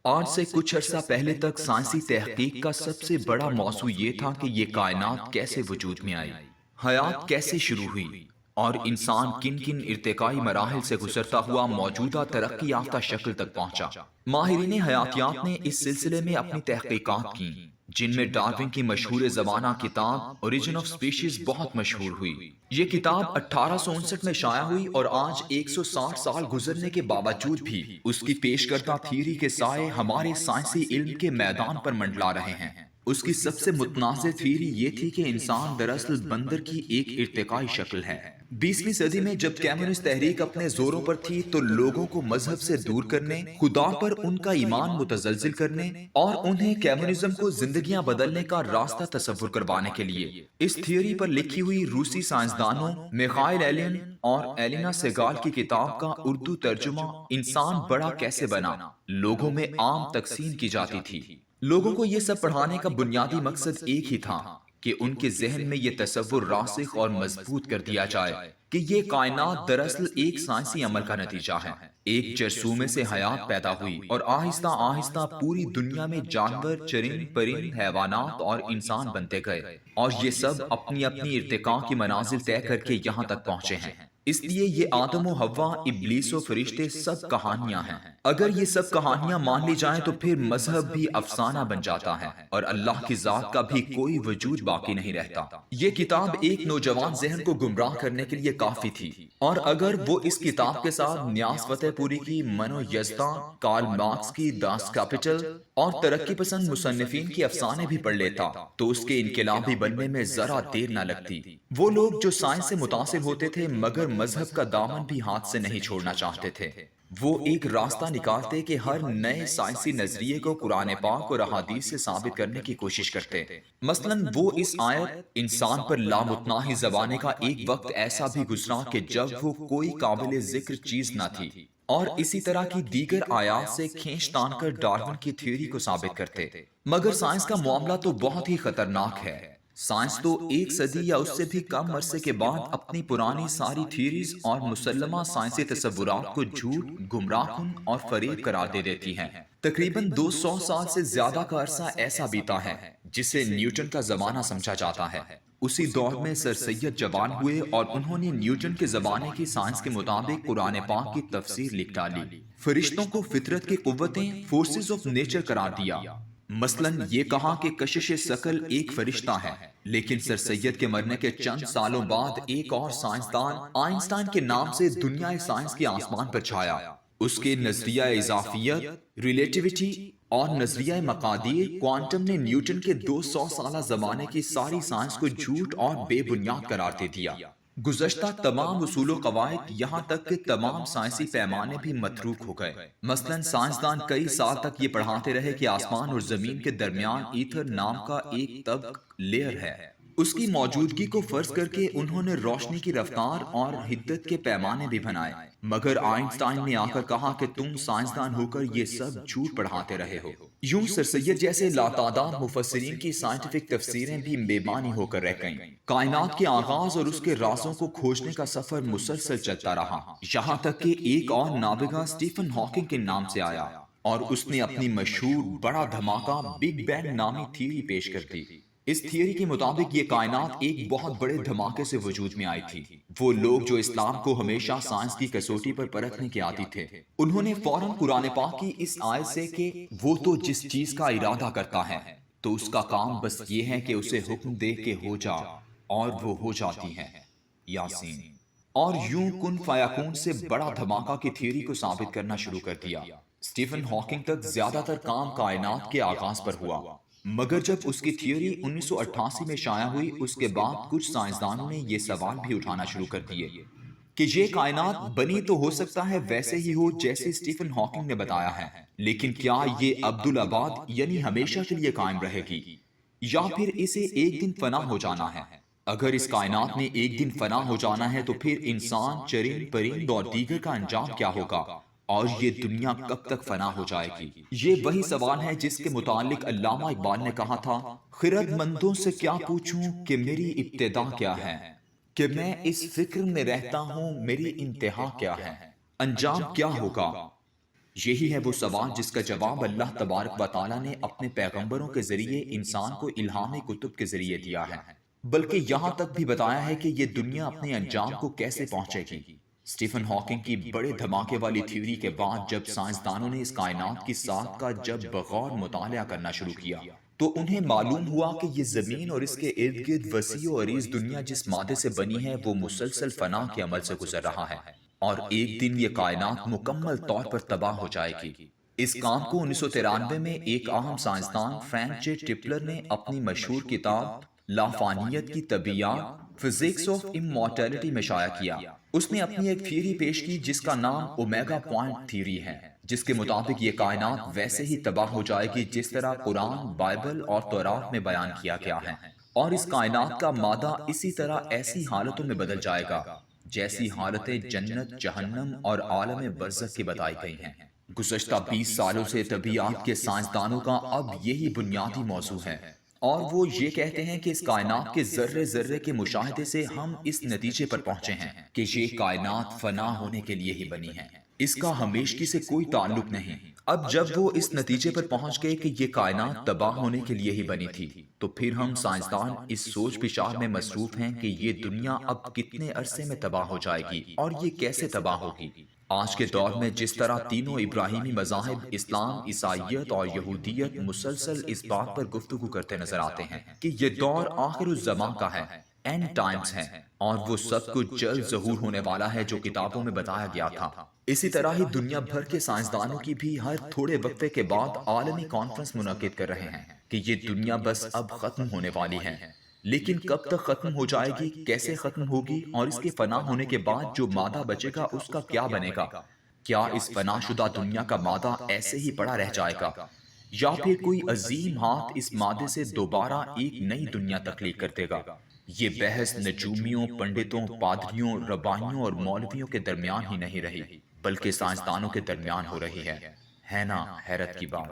آج سے کچھ عرصہ پہلے تک سائنسی تحقیق کا سب سے بڑا موضوع یہ تھا کہ یہ کائنات کیسے وجود میں آئی، حیات کیسے شروع ہوئی، اور انسان کن کن ارتقائی مراحل سے گزرتا ہوا موجودہ ترقی یافتہ شکل تک پہنچا۔ ماہرین حیاتیات نے اس سلسلے میں اپنی تحقیقات کی، جن میں ڈارون کی مشہور زمانہ کتاب اوریجن آف سپیشیز بہت مشہور ہوئی۔ یہ کتاب 1859 میں شائع ہوئی اور آج 160 سال گزرنے کے باوجود بھی اس کی پیش کردہ تھیوری کے سائے ہمارے سائنسی علم کے میدان پر منڈلا رہے ہیں۔ اس کی سب سے متنازع تھیوری یہ تھی کہ انسان دراصل بندر کی ایک ارتقائی شکل ہے۔ 20ویں صدی میں جب کمیونسٹ تحریک اپنے زوروں پر تھی تو لوگوں کو مذہب سے دور کرنے، خدا پر ان کا ایمان متزلزل کرنے اور انہیں کمیونزم کو زندگیاں بدلنے کا راستہ تصور کروانے کے لیے اس تھیوری پر لکھی ہوئی روسی سائنسدانوں میخائیل ایلن اور ایلینا سیگال کی کتاب کا اردو ترجمہ انسان بڑا کیسے بنا لوگوں میں عام تقسیم کی جاتی تھی۔ لوگوں کو یہ سب پڑھانے کا بنیادی مقصد ایک ہی تھا کہ ان کے ذہن میں یہ تصور راسخ اور مضبوط کر دیا جائے کہ یہ کائنات دراصل ایک سائنسی عمل کا نتیجہ ہے۔ ایک جرثومے سے حیات پیدا ہوئی اور آہستہ آہستہ پوری دنیا میں جانور، چرند، پرند، حیوانات اور انسان بنتے گئے، اور یہ سب اپنی اپنی ارتقاء کی منازل طے کر کے یہاں تک پہنچے ہیں۔ اس لیے یہ آدم و حوا، ابلیس و فرشتے سب کہانیاں ہیں۔ اگر یہ سب کہانیاں مان لی جائیں تو پھر مذہب بھی افسانہ بن جاتا ہے اور اللہ کی ذات کا بھی کوئی وجود باقی نہیں رہتا۔ یہ کتاب ایک نوجوان ذہن کو گمراہ کرنے کے لیے کافی تھی، اور اگر وہ اس کتاب کے ساتھ نیاز فتح پوری کی منو یزداں، کارل مارکس کی داس کیپٹل اور ترقی پسند مصنفین کی افسانے بھی پڑھ لیتا تو اس کے انقلابی بننے میں ذرا دیر نہ لگتی۔ وہ لوگ جو سائنس سے متاثر ہوتے تھے مگر مذہب کا دامن بھی ہاتھ سے نہیں چھوڑنا چاہتے تھے، وہ ایک راستہ نکالتے کہ ہر نئے سائنسی نظریے کو قرآن پاک اور احادیث سے ثابت کرنے کی کوشش کرتے۔ مثلا وہ اس آیت انسان پر لامتناہی زبانے کا ایک وقت ایسا بھی گزرا کہ جب وہ کوئی قابل ذکر چیز نہ تھی، اور اسی طرح کی دیگر آیات سے کھینچ تان کر ڈارون کی تھیوری کو ثابت کرتے۔ مگر سائنس کا معاملہ تو بہت ہی خطرناک ہے۔ سائنس تو ایک صدی یا اس سے بھی کم عرصے کے بعد اپنی پرانی ساری تھیوریز اور مسلمہ سائنسی تصورات کو جھوٹ، گمراہ کن اور فریب قرار دے دیتی ہیں۔ تقریباً 200 سال سے زیادہ کا عرصہ ایسا بیتا ہے جسے نیوٹن کا زمانہ سمجھا جاتا ہے۔ اسی دور میں سر سید جوان ہوئے اور انہوں نے نیوٹن کے زمانے کی سائنس کے مطابق قرآن پاک کی تفسیر لکھ ڈالی۔ فرشتوں کو فطرت کی قوتیں، فورسز آف نیچر قرار دیا۔ مثلا یہ کہا کہ کشش ثقل ایک فرشتہ ہے، لیکن سر سید کے مرنے کے چند سالوں بعد ایک اور سائنسدان آئنسٹائن کے نام سے دنیا سائنس کے آسمان پر چھایا۔ اس کے نظریہ اضافیت، ریلیٹیوٹی اور نظریہ مقادیر کوانٹم نے نیوٹن کے 200 سالہ زمانے کی ساری سائنس کو جھوٹ اور بے بنیاد قرار دے دیا۔ گزشتہ تمام اصول و قواعد یہاں تک کہ تمام سائنسی پیمانے بھی متروک ہو گئے۔ مثلا سائنسدان کئی سال تک یہ پڑھاتے رہے کہ آسمان اور زمین کے درمیان ایتھر نام کا ایک طبق لیئر ہے۔ اس کی موجودگی کو فرض کر کے انہوں نے روشنی کی رفتار اور حدت کے پیمانے بھی بنائے، مگر آئنسٹائن نے آ کر کہا کہ تم سائنسدان ہو کر یہ سب جھوٹ پڑھاتے رہے ہو۔ یوں سر سید جیسے لاتعداد مفسرین کی سائنٹیفک تفسیریں بھی بے معنی ہو کر رہ گئیں۔ کائنات کے آغاز اور اس کے رازوں کو کھوجنے کا سفر مسلسل چلتا رہا، یہاں تک کہ ایک اور نابغہ اسٹیفن ہاکنگ کے نام سے آیا اور اس نے اپنی مشہور بڑا دھماکہ بگ بینگ نامی تھیوری پیش کر دی۔ اس تھیوری کے مطابق یہ کائنات ایک بہت بڑے دھماکے سے وجود میں آئی تھی۔ وہ لوگ جو اسلام کو ہمیشہ سائنس کی کسوٹی پر پرکھنے کے عادی تھے، انہوں نے فوراً قرآن پاک کی اس آیت سے کہ وہ تو جس چیز کا ارادہ کرتا ہے تو اس کا کام بس یہ ہے کہ اسے حکم دے کہ ہو جا، اور وہ ہو جاتی ہے، یاسین، اور یوں کن فیکون سے بڑا دھماکہ کی تھیوری کو ثابت کرنا شروع کر دیا۔ اسٹیفن ہاکنگ تک زیادہ تر کام کائنات کے آغاز پر ہوا، مگر جب اس کی تھیوری 1988 میں شائع ہوئی اس کے بعد کچھ سائنسدانوں نے یہ سوال بھی اٹھانا شروع کر دیے کہ یہ کائنات بنی تو ہو سکتا ہے ویسے ہی ہو جیسے اسٹیفن ہاکنگ نے بتایا ہے، لیکن کیا یہ عبدالآباد یعنی ہمیشہ کے لیے قائم رہے گی یا پھر اسے ایک دن فنا ہو جانا ہے؟ اگر اس کائنات نے ایک دن فنا ہو جانا ہے تو پھر انسان، چرند، پرند اور دیگر کا انجام کیا ہوگا، اور یہ دنیا کب تک فنا ہو جائے گی؟ یہ وہی سوال ہے جس کے متعلق علامہ اقبال نے کہا تھا، خرد مندوں سے کیا پوچھوں کہ میری ابتدا کیا ہے، کہ میں اس فکر میں رہتا ہوں میری انتہا کیا ہے، انجام کیا ہوگا، یہی ہے وہ سوال جس کا جواب اللہ تبارک و تعالیٰ نے اپنے پیغمبروں کے ذریعے انسان کو الہام کتب کے ذریعے دیا ہے، بلکہ یہاں تک بھی بتایا ہے کہ یہ دنیا اپنے انجام کو کیسے پہنچے گی۔ اسٹیفن ہاکنگ کی بڑے دھماکے والی تھیوری کے بعد جب سائنسدانوں نے اس کائنات کی ساخت کا جب بغور مطالعہ کرنا شروع کیا تو انہیں معلوم ہوا کہ یہ زمین اور اس کے ارد گرد وسیع و عریض دنیا جس مادے سے بنی ہے وہ مسلسل فنا کے عمل سے گزر رہا ہے، اور ایک دن یہ کائنات مکمل طور پر تباہ ہو جائے گی۔ اس کام کو 1993 میں ایک اہم سائنسدان فرینک جے ٹپلر نے اپنی مشہور کتاب لافانیت کی طبیعیات فزکس آف امورٹیلٹی میں شائع کیا۔ اس نے اپنی ایک تھیوری پیش کی جس کا نام اومیگا پوائنٹ تھیوری ہے، جس کے مطابق یہ کائنات ویسے ہی تباہ ہو جائے گی جس طرح قرآن، بائبل اور تورات میں بیان کیا گیا ہے، اور اس کائنات کا مادہ اسی طرح ایسی حالتوں میں بدل جائے گا جیسی حالتیں جنت، جہنم اور عالم برزخ کی بتائی گئی ہیں۔ گزشتہ 20 سالوں سے طبیعیات کے سائنسدانوں کا اب یہی بنیادی موضوع ہے، اور وہ یہ کہتے ہیں کہ اس کائنات کے ذرے ذرے کے مشاہدے سے ہم اس نتیجے پر پہنچے ہیں کہ یہ کائنات فنا ہونے کے لیے ہی بنی ہے، اس کا ہمیشگی سے کوئی تعلق نہیں۔ اب جب وہ اس نتیجے پر پہنچ گئے کہ یہ کائنات تباہ ہونے کے لیے ہی بنی تھی، تو پھر ہم سائنسدان اس سوچ بچار میں مصروف ہیں کہ یہ دنیا اب کتنے عرصے میں تباہ ہو جائے گی اور یہ کیسے تباہ ہوگی۔ آج کے دور میں جس طرح تینوں ابراہیمی مذاہب اسلام، عیسائیت اور یہودیت مسلسل اس بات پر گفتگو کرتے نظر آتے ہیں کہ یہ دور آخر الزمان کا ہے، اینڈ ٹائمز ہے، اور وہ سب کچھ جلد ظہور ہونے والا ہے جو کتابوں میں بتایا گیا تھا۔ اسی طرح ہی دنیا بھر کے سائنسدانوں کی بھی ہر تھوڑے وقفے کے بعد عالمی کانفرنس منعقد کر رہے ہیں کہ یہ دنیا بس اب ختم ہونے والی ہے، لیکن کب تک ختم ہو جائے گی، کیسے ختم ہوگی، اور اس کے فنا ہونے کے بعد جو مادہ بچے گا اس کا کیا بنے گا؟ کیا اس فنا شدہ دنیا کا مادہ ایسے ہی پڑا رہ جائے گا، یا پھر کوئی عظیم ہاتھ اس مادے سے دوبارہ ایک نئی دنیا تخلیق کر دے گا؟ یہ بحث نجومیوں، پنڈتوں، پادریوں، ربانیوں اور مولویوں کے درمیان ہی نہیں رہی، بلکہ سائنسدانوں کے درمیان ہو رہی ہے نا حیرت کی بات۔